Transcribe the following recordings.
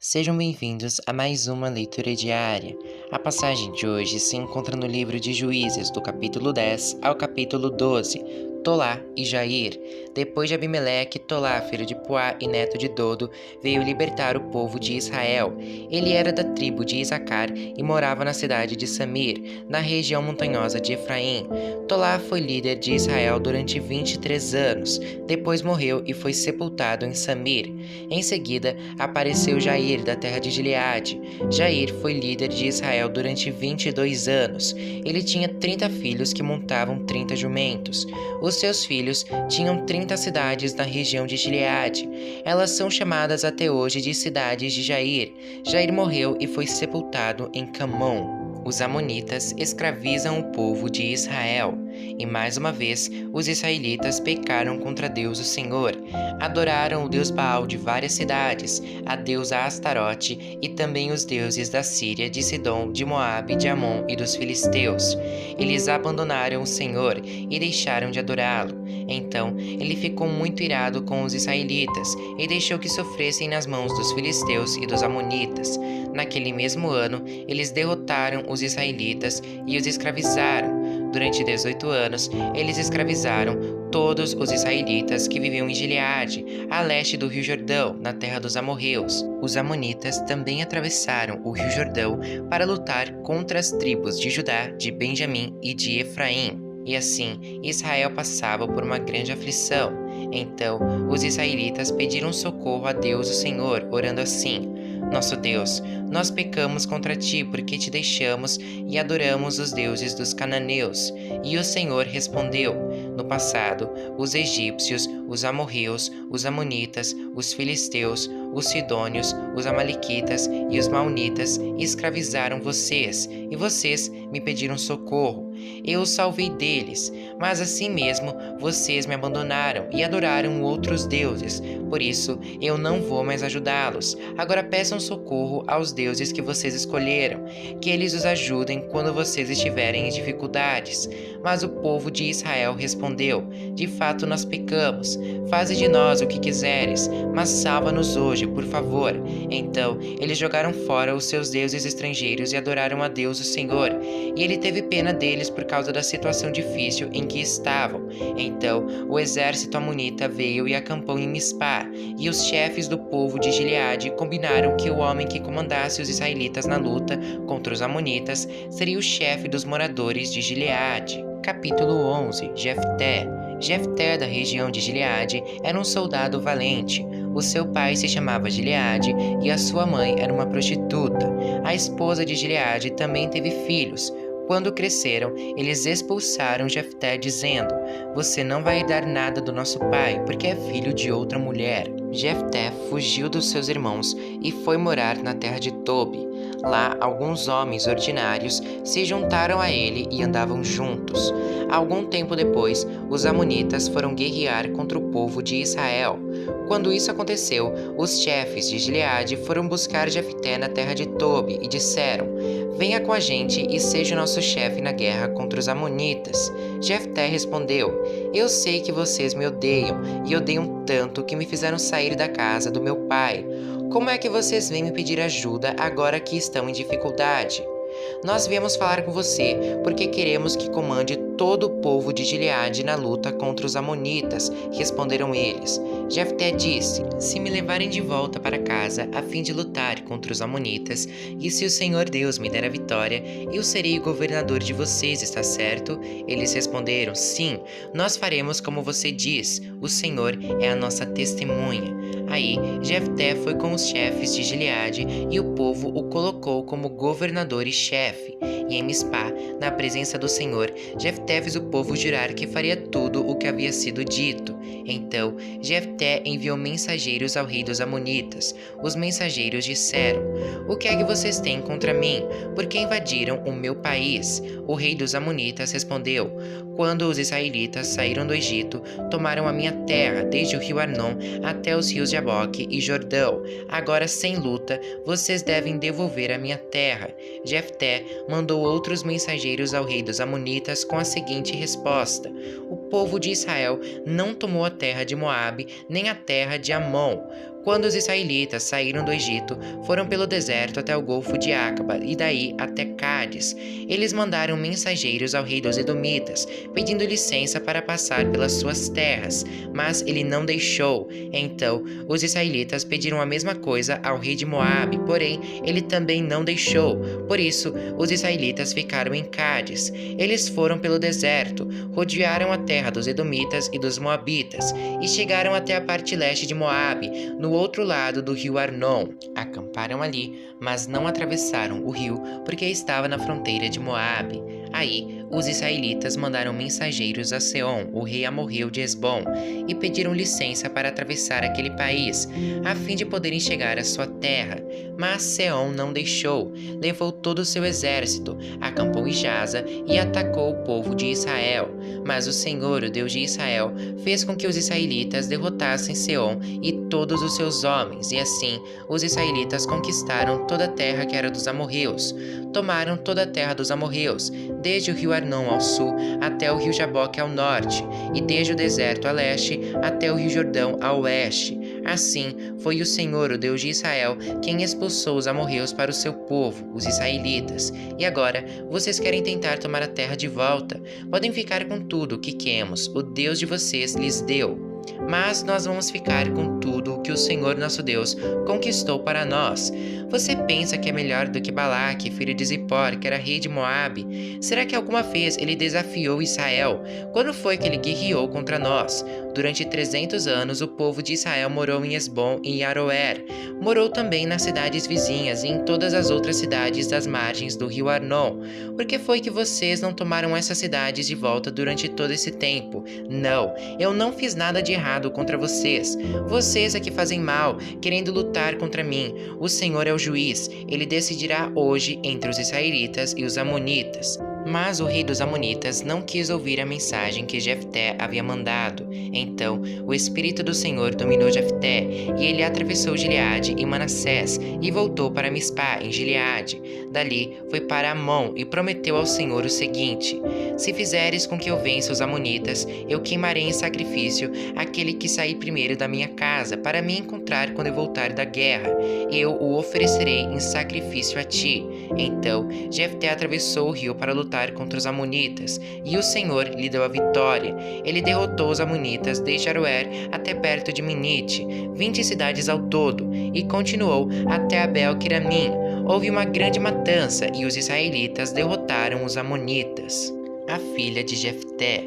Sejam bem-vindos a mais uma leitura diária. A passagem de hoje se encontra no livro de Juízes, do capítulo 10 ao capítulo 12, Tolá e Jair. Depois de Abimeleque, Tolá, filho de Puá e neto de Dodo, veio libertar o povo de Israel. Ele era da tribo de Isacar e morava na cidade de Samir, na região montanhosa de Efraim. Tolá foi líder de Israel durante 23 anos. Depois morreu e foi sepultado em Samir. Em seguida, apareceu Jair, da terra de Gileade. Jair foi líder de Israel durante 22 anos. Ele tinha 30 filhos que montavam 30 jumentos. Os seus filhos tinham 30 cidades na região de Gileade. Elas são chamadas até hoje de cidades de Jair. Jair morreu e foi sepultado em Camon. Os amonitas escravizam o povo de Israel. E mais uma vez, os israelitas pecaram contra Deus o Senhor. Adoraram o deus Baal de várias cidades, a deusa Astarote e também os deuses da Síria, de Sidom, de Moabe, de Amon e dos filisteus. Eles abandonaram o Senhor e deixaram de adorá-lo. Então, ele ficou muito irado com os israelitas e deixou que sofressem nas mãos dos filisteus e dos amonitas. Naquele mesmo ano, eles derrotaram os israelitas e os escravizaram. Durante 18 anos, eles escravizaram todos os israelitas que viviam em Gileade, a leste do Rio Jordão, na terra dos amorreus. Os amonitas também atravessaram o Rio Jordão para lutar contra as tribos de Judá, de Benjamim e de Efraim. E assim, Israel passava por uma grande aflição. Então, os israelitas pediram socorro a Deus o Senhor, orando assim: Nosso Deus, nós pecamos contra ti porque te deixamos e adoramos os deuses dos cananeus. E o Senhor respondeu: No passado, os egípcios, os amorreus, os amonitas, os filisteus, os sidônios, os amalequitas e os maonitas escravizaram vocês, e vocês me pediram socorro. Eu os salvei deles, mas assim mesmo vocês me abandonaram e adoraram outros deuses. Por isso, eu não vou mais ajudá-los. Agora peçam socorro aos deuses que vocês escolheram, que eles os ajudem quando vocês estiverem em dificuldades. Mas o povo de Israel respondeu: De fato nós pecamos. Faze de nós o que quiseres, mas salva-nos hoje, por favor. Então, eles jogaram fora os seus deuses estrangeiros e adoraram a Deus o Senhor. E ele teve pena deles por causa da situação difícil em que estavam. Então, o exército amonita veio e acampou em Mispá, e os chefes do povo de Gileade combinaram que o homem que comandasse os israelitas na luta contra os amonitas seria o chefe dos moradores de Gileade. Capítulo 11. Jefté. Jefté, da região de Gileade, era um soldado valente. O seu pai se chamava Gileade e a sua mãe era uma prostituta. A esposa de Gileade também teve filhos. Quando cresceram, eles expulsaram Jefté, dizendo: Você não vai dar nada do nosso pai, porque é filho de outra mulher. Jefté fugiu dos seus irmãos e foi morar na terra de Tobi. Lá, alguns homens ordinários se juntaram a ele e andavam juntos. Algum tempo depois, os amonitas foram guerrear contra o povo de Israel. Quando isso aconteceu, os chefes de Gileade foram buscar Jefté na terra de Tobi e disseram: Venha com a gente e seja nosso chefe na guerra contra os amonitas. Jefté respondeu: Eu sei que vocês me odeiam e odeiam tanto que me fizeram sair da casa do meu pai. Como é que vocês vêm me pedir ajuda agora que estão em dificuldade? Nós viemos falar com você porque queremos que comande todo o povo de Gileade na luta contra os amonitas, responderam eles. Jefté disse: Se me levarem de volta para casa a fim de lutar contra os amonitas, e se o Senhor Deus me der a vitória, eu serei o governador de vocês, está certo? Eles responderam: Sim, nós faremos como você diz, o Senhor é a nossa testemunha. Aí Jefté foi com os chefes de Gileade e o povo o colocou como governador e chefe. E em Mispá, na presença do Senhor, Jefté fez o povo jurar que faria tudo o que havia sido dito. Então Jefté enviou mensageiros ao rei dos amonitas. Os mensageiros disseram: O que é que vocês têm contra mim? Porque invadiram o meu país? O rei dos amonitas respondeu: Quando os israelitas saíram do Egito, tomaram a minha terra, desde o rio Arnon até os rios Jaboque e Jordão. Agora, sem luta, vocês devem devolver a minha terra. Jefté mandou outros mensageiros ao rei dos amonitas com a seguinte resposta: O povo de Israel não tomou a terra de Moabe, nem a terra de Amon. Quando os israelitas saíram do Egito, foram pelo deserto até o Golfo de Acaba e daí até Cádiz. Eles mandaram mensageiros ao rei dos Edomitas, pedindo licença para passar pelas suas terras, mas ele não deixou. Então, os israelitas pediram a mesma coisa ao rei de Moabe, porém, ele também não deixou. Por isso, os israelitas ficaram em Cádiz. Eles foram pelo deserto, rodearam a terra dos Edomitas e dos Moabitas, e chegaram até a parte leste de Moabe, no outro lado do rio Arnon. Acamparam ali, mas não atravessaram o rio porque estava na fronteira de Moabe. Aí, os israelitas mandaram mensageiros a Seom, o rei amorreu de Hesbom, e pediram licença para atravessar aquele país, a fim de poderem chegar à sua terra. Mas Seom não deixou, levou todo o seu exército, acampou em Jaza e atacou o povo de Israel. Mas o Senhor, o Deus de Israel, fez com que os israelitas derrotassem Seom e todos os seus homens, e assim os israelitas conquistaram toda a terra que era dos amorreus. Tomaram toda a terra dos amorreus, desde o rio Arnon ao sul até o rio Jaboque ao norte, e desde o deserto a leste até o rio Jordão a oeste. Assim foi o Senhor, o Deus de Israel, quem expulsou os amorreus para o seu povo, os israelitas. E agora, vocês querem tentar tomar a terra de volta? Podem ficar com tudo o que Quemos, o Deus de vocês, lhes deu. Mas nós vamos ficar com tudo o que o Senhor nosso Deus conquistou para nós. Você pensa que é melhor do que Balaque, filho de Zippor, que era rei de Moabe? Será que alguma vez ele desafiou Israel? Quando foi que ele guerreou contra nós? Durante 300 anos, o povo de Israel morou em Hesbom e em Aroer. Morou também nas cidades vizinhas e em todas as outras cidades das margens do rio Arnon. Por que foi que vocês não tomaram essas cidades de volta durante todo esse tempo? Não, eu não fiz nada de errado contra vocês. Vocês é que fazem mal, querendo lutar contra mim. O Senhor é o juiz. Ele decidirá hoje entre os israelitas e os amonitas. Mas o rei dos amonitas não quis ouvir a mensagem que Jefté havia mandado. Então o Espírito do Senhor dominou Jefté, e ele atravessou Gileade e Manassés, e voltou para Mispá, em Gileade. Dali foi para Amon, e prometeu ao Senhor o seguinte: se fizeres com que eu vença os amonitas, eu queimarei em sacrifício aquele que sair primeiro da minha casa, para me encontrar quando eu voltar da guerra. Eu o oferecerei em sacrifício a ti. Então Jefté atravessou o rio para lutar contra os amonitas, e o Senhor lhe deu a vitória. Ele derrotou os amonitas desde Aroer até perto de Minite, 20 cidades ao todo, e continuou até Abel-Queramim. Houve uma grande matança, e os israelitas derrotaram os amonitas. A filha de Jefté.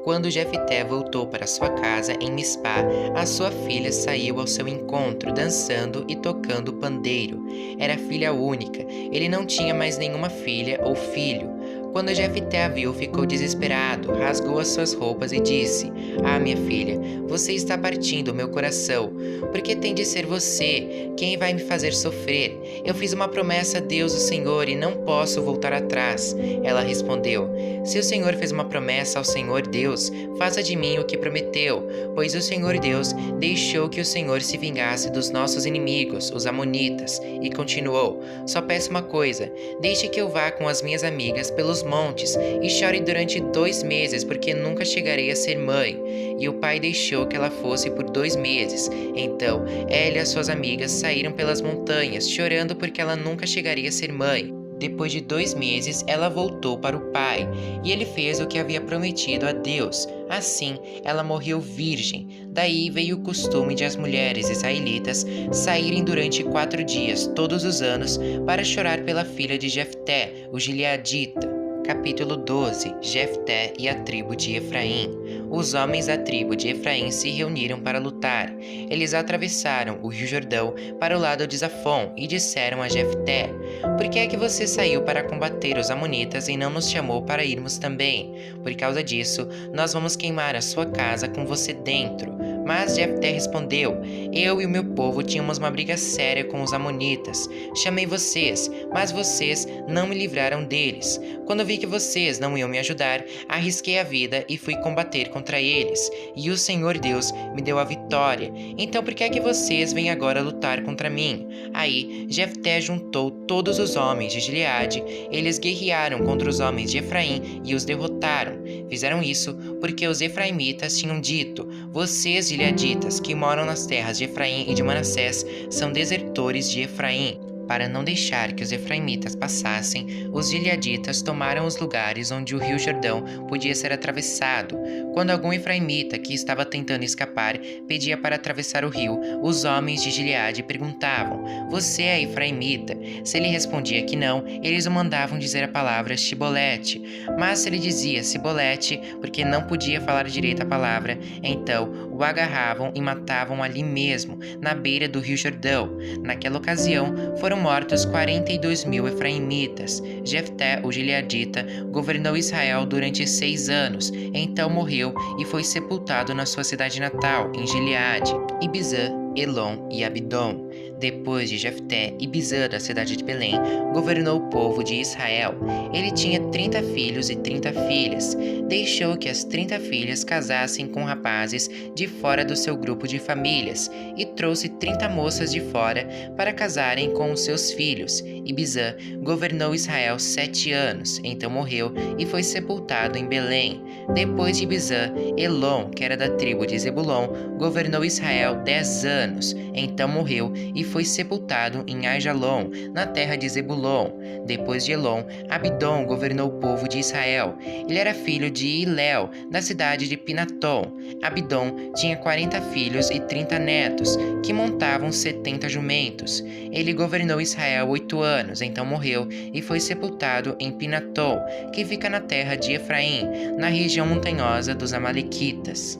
Quando Jefté voltou para sua casa em Mispá, a sua filha saiu ao seu encontro, dançando e tocando pandeiro. Era filha única, ele não tinha mais nenhuma filha ou filho. Quando Jefté a viu, ficou desesperado, rasgou as suas roupas e disse: ah, minha filha, você está partindo o meu coração. Por que tem de ser você quem vai me fazer sofrer? Eu fiz uma promessa a Deus, o Senhor, e não posso voltar atrás. Ela respondeu: se o Senhor fez uma promessa ao Senhor Deus, faça de mim o que prometeu, pois o Senhor Deus deixou que o Senhor se vingasse dos nossos inimigos, os amonitas. E continuou: só peço uma coisa, deixe que eu vá com as minhas amigas pelos montes e chore durante 2 meses, porque nunca chegarei a ser mãe. E o pai deixou que ela fosse por 2 meses. Então ela e as suas amigas saíram pelas montanhas, chorando porque ela nunca chegaria a ser mãe. Depois de 2 meses, ela voltou para o pai, e ele fez o que havia prometido a Deus. Assim, ela morreu virgem. Daí veio o costume de as mulheres israelitas saírem durante 4 dias, todos os anos, para chorar pela filha de Jefté, o gileadita. Capítulo 12. Jefté e a tribo de Efraim. Os homens da tribo de Efraim se reuniram para lutar. Eles atravessaram o rio Jordão para o lado de Zafon e disseram a Jefté: por que é que você saiu para combater os amonitas e não nos chamou para irmos também? Por causa disso, nós vamos queimar a sua casa com você dentro. Mas Jefté respondeu: eu e o meu povo tínhamos uma briga séria com os amonitas. Chamei vocês, mas vocês não me livraram deles. Quando vi que vocês não iam me ajudar, arrisquei a vida e fui combater contra eles. E o Senhor Deus me deu a vitória. Então por que é que vocês vêm agora lutar contra mim? Aí Jefté juntou todos os homens de Gileade. Eles guerrearam contra os homens de Efraim e os derrotaram. Fizeram isso porque os efraimitas tinham dito: vocês, gileaditas, que moram nas terras de Efraim e de Manassés, são desertores de Efraim. Para não deixar que os efraimitas passassem, os gileaditas tomaram os lugares onde o rio Jordão podia ser atravessado. Quando algum efraimita que estava tentando escapar pedia para atravessar o rio, os homens de Gileade perguntavam: você é efraimita? Se ele respondia que não, eles o mandavam dizer a palavra Shibolete. Mas se ele dizia Sibolete, porque não podia falar direito a palavra, então o agarravam e matavam ali mesmo, na beira do rio Jordão. Naquela ocasião, foram mortos 42.000 efraimitas. Jefté, o gileadita, governou Israel durante 6 anos, então morreu e foi sepultado na sua cidade natal, em Gileade. Ibizã, Elon e Abidom. Depois de Jefté, Ibizã, da cidade de Belém, governou o povo de Israel. Ele tinha 30 filhos e 30 filhas. Deixou que as 30 filhas casassem com rapazes de fora do seu grupo de famílias e trouxe 30 moças de fora para casarem com os seus filhos. Ibizã governou Israel 7 anos, então morreu e foi sepultado em Belém. Depois de Ibizã, Elon, que era da tribo de Zebulon, governou Israel 10 anos, então morreu e foi sepultado em Aijalon, na terra de Zebulon. Depois de Elon, Abidom governou o povo de Israel. Ele era filho de Hilel, da cidade de Pinatom. Abidom tinha 40 filhos e 30 netos, que montavam 70 jumentos. Ele governou Israel 8 anos, então morreu e foi sepultado em Pinatom, que fica na terra de Efraim, na região montanhosa dos Amalequitas.